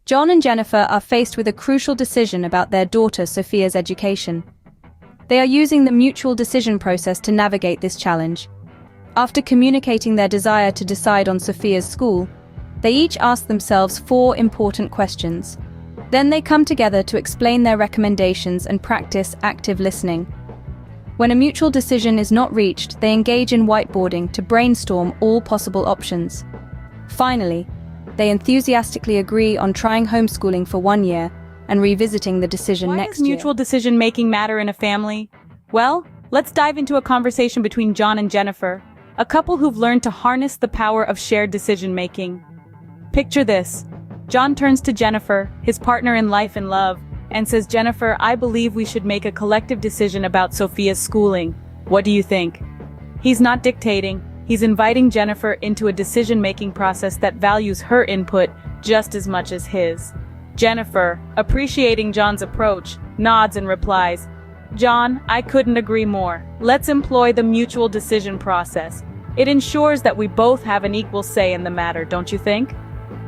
John and Jennifer are faced with a crucial decision about their daughter Sophia's education. They are using the mutual decision process to navigate this challenge. After communicating their desire to decide on Sophia's school, they each ask themselves 4 important questions. Then they come together to explain their recommendations and practice active listening. When a mutual decision is not reached, they engage in whiteboarding to brainstorm all possible options. Finally, they enthusiastically agree on trying homeschooling for 1 year and revisiting the decision next year. Why does mutual decision-making matter in a family? Well, let's dive into a conversation between John and Jennifer, a couple who've learned to harness the power of shared decision-making. Picture this. John turns to Jennifer, his partner in life and love, and says, "Jennifer, I believe we should make a collective decision about Sophia's schooling. What do you think?" He's not dictating, he's inviting Jennifer into a decision-making process that values her input just as much as his. Jennifer, appreciating John's approach, nods and replies, "John, I couldn't agree more. Let's employ the mutual decision process. It ensures that we both have an equal say in the matter, don't you think?"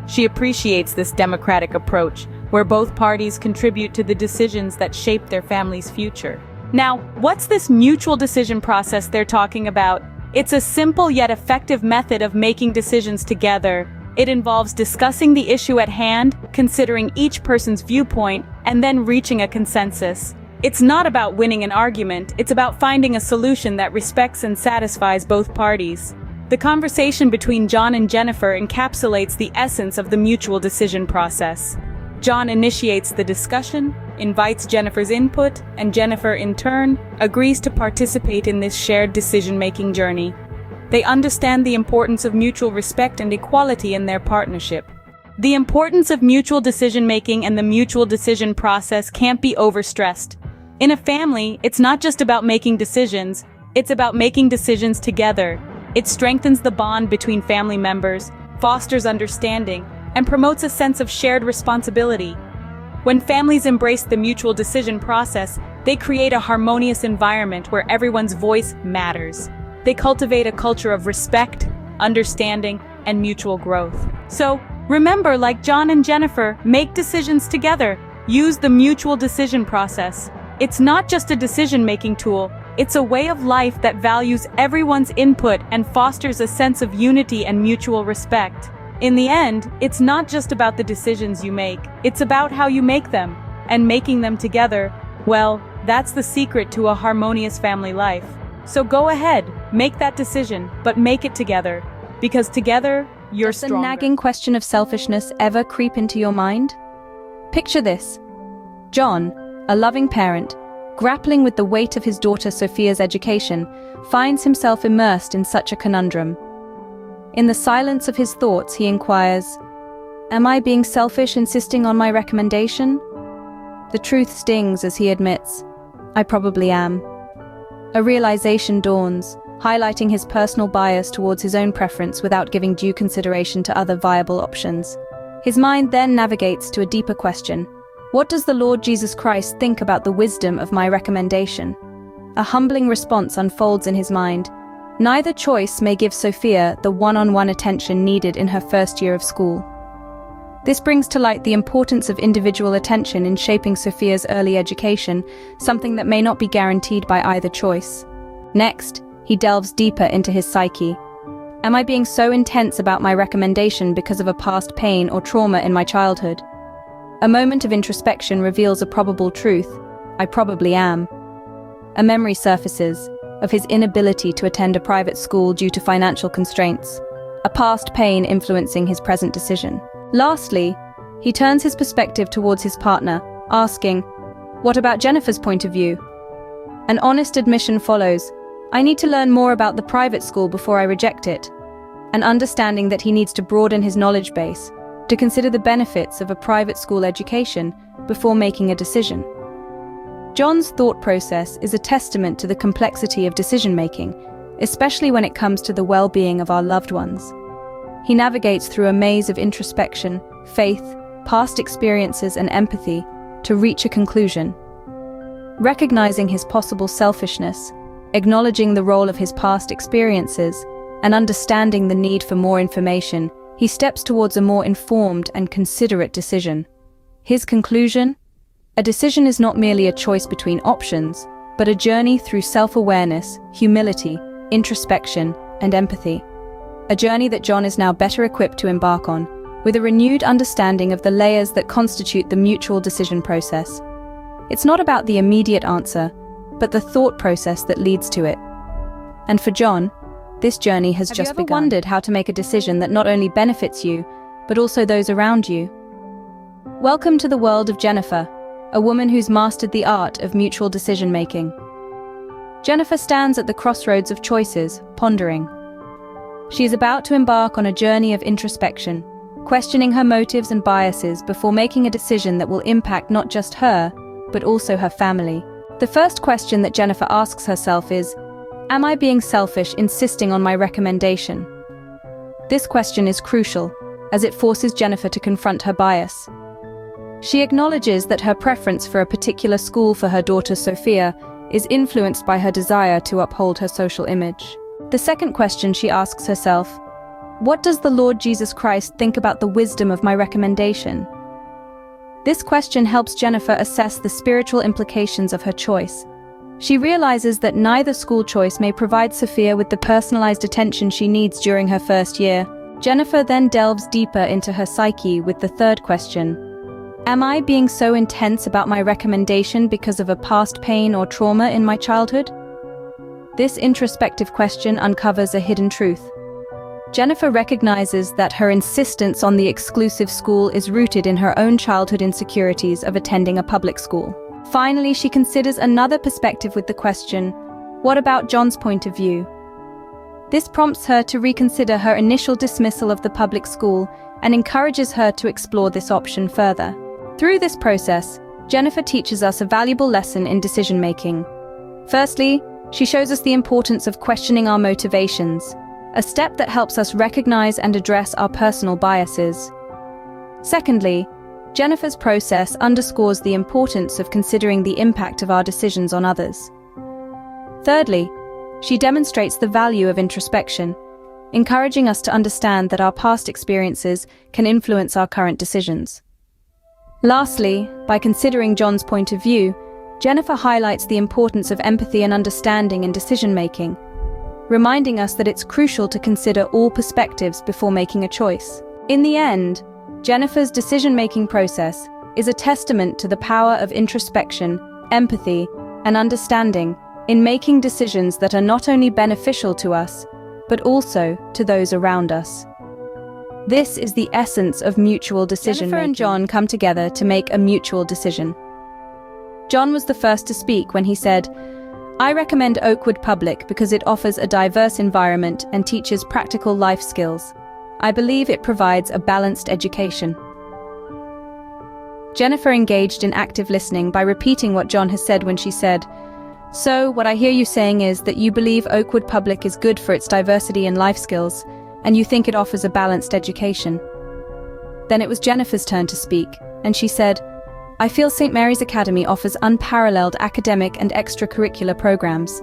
She appreciates this democratic approach, where both parties contribute to the decisions that shape their family's future. Now, what's this mutual decision process they're talking about? It's a simple yet effective method of making decisions together. It involves discussing the issue at hand, considering each person's viewpoint, and then reaching a consensus. It's not about winning an argument, it's about finding a solution that respects and satisfies both parties. The conversation between John and Jennifer encapsulates the essence of the mutual decision process. John initiates the discussion, invites Jennifer's input, and Jennifer, in turn, agrees to participate in this shared decision-making journey. They understand the importance of mutual respect and equality in their partnership. The importance of mutual decision-making and the mutual decision process can't be overstressed. In a family, it's not just about making decisions, it's about making decisions together. It strengthens the bond between family members, fosters understanding, and promotes a sense of shared responsibility. When families embrace the mutual decision process, they create a harmonious environment where everyone's voice matters. They cultivate a culture of respect, understanding, and mutual growth. So, remember, like John and Jennifer, make decisions together. Use the mutual decision process. It's not just a decision-making tool, it's a way of life that values everyone's input and fosters a sense of unity and mutual respect. In the end, it's not just about the decisions you make, it's about how you make them. And making them together, well, that's the secret to a harmonious family life. So go ahead, make that decision, but make it together. Because together, you're stronger. Does the nagging question of selfishness ever creep into your mind? Picture this. John, a loving parent, grappling with the weight of his daughter Sophia's education, finds himself immersed in such a conundrum. In the silence of his thoughts, he inquires, "Am I being selfish insisting on my recommendation?" The truth stings as he admits, "I probably am." A realization dawns, highlighting his personal bias towards his own preference without giving due consideration to other viable options. His mind then navigates to a deeper question. What does the Lord Jesus Christ think about the wisdom of my recommendation? A humbling response unfolds in his mind. Neither choice may give Sophia the one-on-one attention needed in her first year of school. This brings to light the importance of individual attention in shaping Sophia's early education, something that may not be guaranteed by either choice. Next, he delves deeper into his psyche. Am I being so intense about my recommendation because of a past pain or trauma in my childhood? A moment of introspection reveals a probable truth. I probably am. A memory surfaces of his inability to attend a private school due to financial constraints, a past pain influencing his present decision. Lastly, he turns his perspective towards his partner, asking, "What about Jennifer's point of view?" An honest admission follows, "I need to learn more about the private school before I reject it," an understanding that he needs to broaden his knowledge base, to consider the benefits of a private school education before making a decision. John's thought process is a testament to the complexity of decision-making, especially when it comes to the well-being of our loved ones. He navigates through a maze of introspection, faith, past experiences, and empathy to reach a conclusion. Recognizing his possible selfishness, acknowledging the role of his past experiences, and understanding the need for more information, he steps towards a more informed and considerate decision. His conclusion? A decision is not merely a choice between options, but a journey through self-awareness, humility, introspection, and empathy. A journey that John is now better equipped to embark on, with a renewed understanding of the layers that constitute the mutual decision process. It's not about the immediate answer, but the thought process that leads to it. And for John, this journey has just begun. Have you ever wondered how to make a decision that not only benefits you, but also those around you? Welcome to the world of Jennifer, a woman who's mastered the art of mutual decision-making. Jennifer stands at the crossroads of choices, pondering. She is about to embark on a journey of introspection, questioning her motives and biases before making a decision that will impact not just her, but also her family. The first question that Jennifer asks herself is, am I being selfish insisting on my recommendation? This question is crucial, as it forces Jennifer to confront her bias. She acknowledges that her preference for a particular school for her daughter Sophia is influenced by her desire to uphold her social image. The second question she asks herself, what does the Lord Jesus Christ think about the wisdom of my recommendation? This question helps Jennifer assess the spiritual implications of her choice. She realizes that neither school choice may provide Sophia with the personalized attention she needs during her first year. Jennifer then delves deeper into her psyche with the third question. Am I being so intense about my recommendation because of a past pain or trauma in my childhood? This introspective question uncovers a hidden truth. Jennifer recognizes that her insistence on the exclusive school is rooted in her own childhood insecurities of attending a public school. Finally, she considers another perspective with the question, what about John's point of view? This prompts her to reconsider her initial dismissal of the public school and encourages her to explore this option further. Through this process, Jennifer teaches us a valuable lesson in decision-making. Firstly, she shows us the importance of questioning our motivations, a step that helps us recognize and address our personal biases. Secondly, Jennifer's process underscores the importance of considering the impact of our decisions on others. Thirdly, she demonstrates the value of introspection, encouraging us to understand that our past experiences can influence our current decisions. Lastly, by considering John's point of view, Jennifer highlights the importance of empathy and understanding in decision-making, reminding us that it's crucial to consider all perspectives before making a choice. In the end, Jennifer's decision-making process is a testament to the power of introspection, empathy, and understanding in making decisions that are not only beneficial to us, but also to those around us. This is the essence of mutual decision-making. Jennifer and John come together to make a mutual decision. John was the first to speak when he said, I recommend Oakwood Public because it offers a diverse environment and teaches practical life skills. I believe it provides a balanced education. Jennifer engaged in active listening by repeating what John has said when she said, so what I hear you saying is that you believe Oakwood Public is good for its diversity and life skills, and you think it offers a balanced education. Then it was Jennifer's turn to speak, and she said, I feel St. Mary's Academy offers unparalleled academic and extracurricular programs.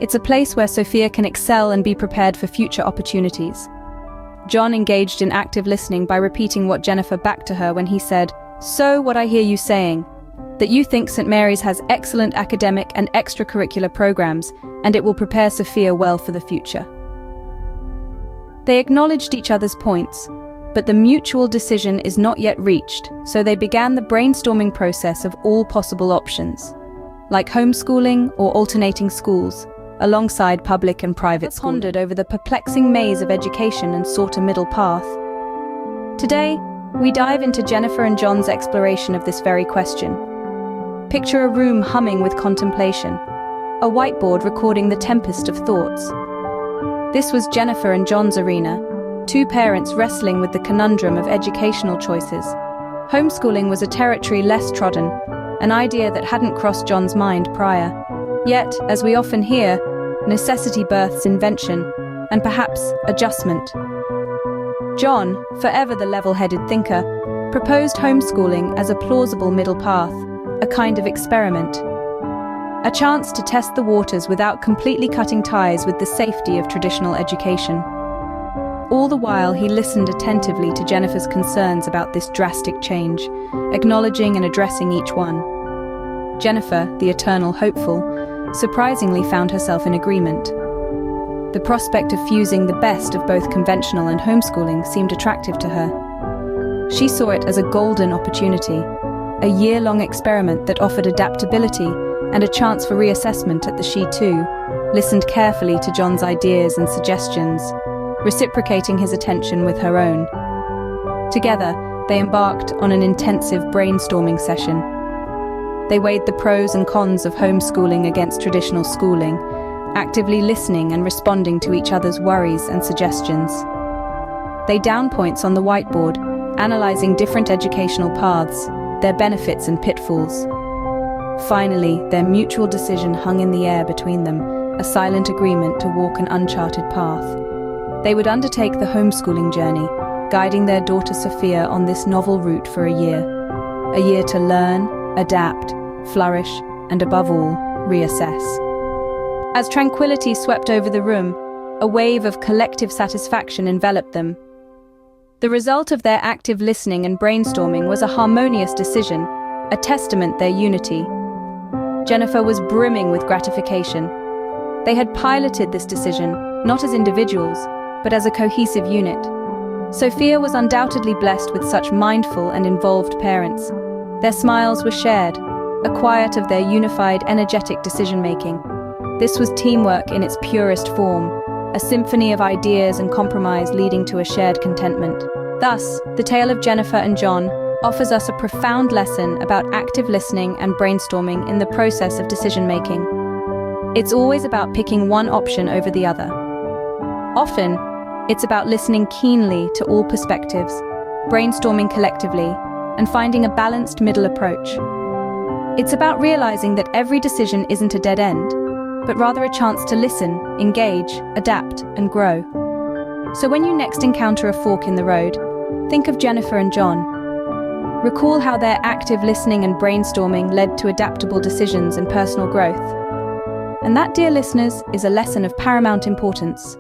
It's a place where Sophia can excel and be prepared for future opportunities. John engaged in active listening by repeating what Jennifer backed to her when he said, so what I hear you saying, that you think St. Mary's has excellent academic and extracurricular programs, and it will prepare Sophia well for the future. They acknowledged each other's points, but the mutual decision is not yet reached, so they began the brainstorming process of all possible options, like homeschooling or alternating schools, alongside public and private schools. Pondered over the perplexing maze of education and sought a middle path. Today, we dive into Jennifer and John's exploration of this very question. Picture a room humming with contemplation, a whiteboard recording the tempest of thoughts. This was Jennifer and John's arena, two parents wrestling with the conundrum of educational choices. Homeschooling was a territory less trodden, an idea that hadn't crossed John's mind prior. Yet, as we often hear, necessity births invention, and perhaps adjustment. John, forever the level-headed thinker, proposed homeschooling as a plausible middle path, a kind of experiment. A chance to test the waters without completely cutting ties with the safety of traditional education. All the while, he listened attentively to Jennifer's concerns about this drastic change, acknowledging and addressing each one. Jennifer, the eternal hopeful, surprisingly found herself in agreement. The prospect of fusing the best of both conventional and homeschooling seemed attractive to her. She saw it as a golden opportunity, a year-long experiment that offered adaptability and a chance for reassessment at the she too listened carefully to John's ideas and suggestions, reciprocating his attention with her own. Together, they embarked on an intensive brainstorming session. They weighed the pros and cons of homeschooling against traditional schooling, actively listening and responding to each other's worries and suggestions. They downed points on the whiteboard, analyzing different educational paths, their benefits and pitfalls. Finally, their mutual decision hung in the air between them, a silent agreement to walk an uncharted path. They would undertake the homeschooling journey, guiding their daughter Sophia on this novel route for a year to learn, adapt, flourish, and above all, reassess. As tranquility swept over the room, a wave of collective satisfaction enveloped them. The result of their active listening and brainstorming was a harmonious decision, a testament to their unity. Jennifer was brimming with gratification. They had piloted this decision, not as individuals, but as a cohesive unit. Sophia was undoubtedly blessed with such mindful and involved parents. Their smiles were shared, a quiet of their unified, energetic decision-making. This was teamwork in its purest form, a symphony of ideas and compromise leading to a shared contentment. Thus, the tale of Jennifer and John offers us a profound lesson about active listening and brainstorming in the process of decision-making. It's always about picking one option over the other. Often, it's about listening keenly to all perspectives, brainstorming collectively, and finding a balanced middle approach. It's about realizing that every decision isn't a dead end, but rather a chance to listen, engage, adapt, and grow. So when you next encounter a fork in the road, think of Jennifer and John. Recall how their active listening and brainstorming led to adaptable decisions and personal growth. And that, dear listeners, is a lesson of paramount importance.